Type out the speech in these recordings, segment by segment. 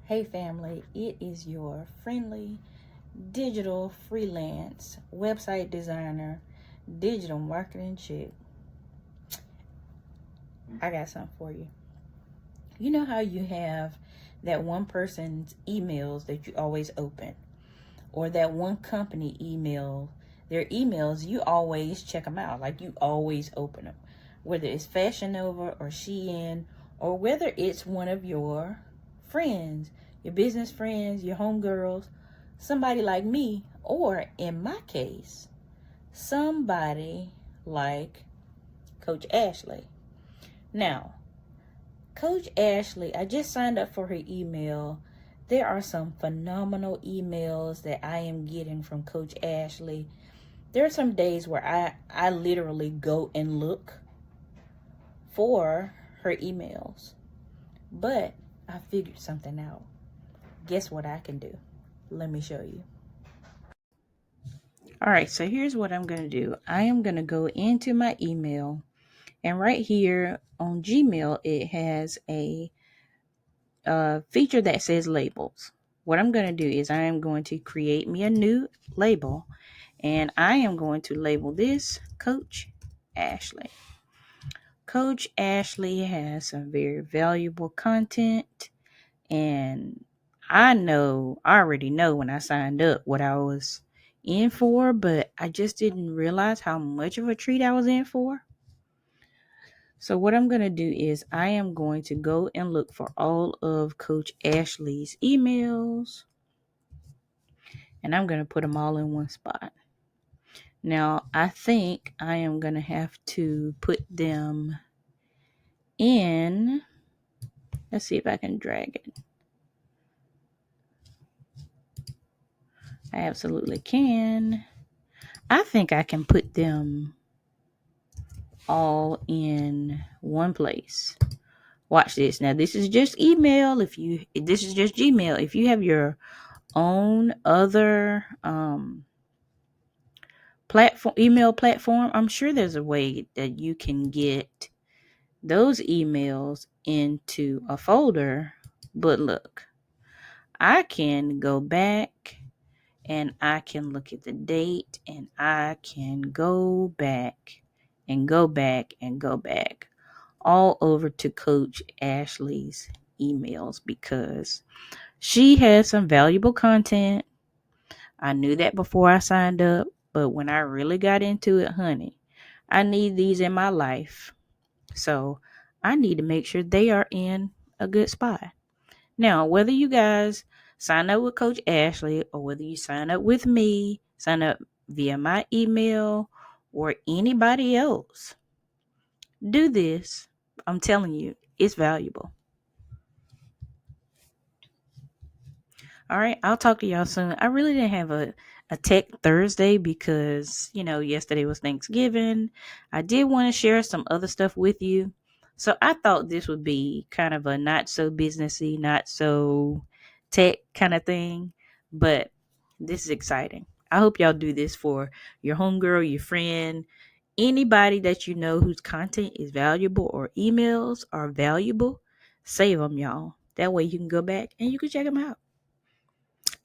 Hey family, it is your friendly digital freelance website designer, digital marketing chick. I got something for you. You know how you have that one person's emails that you always open, or that one company email, their emails, you always check them out, like you always open them, whether it's Fashion Nova or Shein, or whether it's one of your friends, your business friends, your homegirls, somebody like me, or in my case, somebody like Coach Ashley. Now, Coach Ashley, I just signed up for her email. There are some phenomenal emails that I am getting from Coach Ashley. There are some days where I literally go and look for her emails. But I figured something out. Guess what I can do? Let me show you. All right, so here's what I'm going to do. I am going to go into my email, and right here on Gmail, it has a feature that says labels. What I'm going to do is I am going to create me a new label, and I am going to label this Coach Ashley. Coach Ashley has some very valuable content, and I already know when I signed up what I was in for, but I just didn't realize how much of a treat I was in for. So what I'm going to do is I am going to go and look for all of Coach Ashley's emails, and I'm going to put them all in one spot. Now, I think I am going to have to put them in. Let's see if I can drag it. I absolutely can. I think I can put them all in one place. Watch this. Now, this is just email. This is just Gmail. If you have your own other email platform, I'm sure there's a way that you can get those emails into a folder. But look, I can go back and I can look at the date, and I can go back and go back and go back all over to Coach Ashley's emails, because she has some valuable content. I knew that before I signed up, but when I really got into it, honey, I need these in my life. So I need to make sure they are in a good spot. Now, whether you guys sign up with Coach Ashley, or whether you sign up with me, sign up via my email, or anybody else, do this. I'm telling you, it's valuable. All right, I'll talk to y'all soon. I really didn't have a Tech Thursday because, yesterday was Thanksgiving. I did want to share some other stuff with you. So I thought this would be kind of a not so businessy, not so tech kind of thing. But this is exciting. I hope y'all do this for your homegirl, your friend, anybody that you know whose content is valuable or emails are valuable. Save them, y'all. That way you can go back and you can check them out.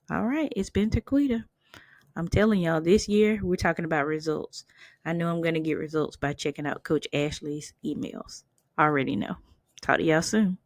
All right, it's been Taquita. I'm telling y'all, this year we're talking about results. I know I'm going to get results by checking out Coach Ashley's emails. I already know. Talk to y'all soon.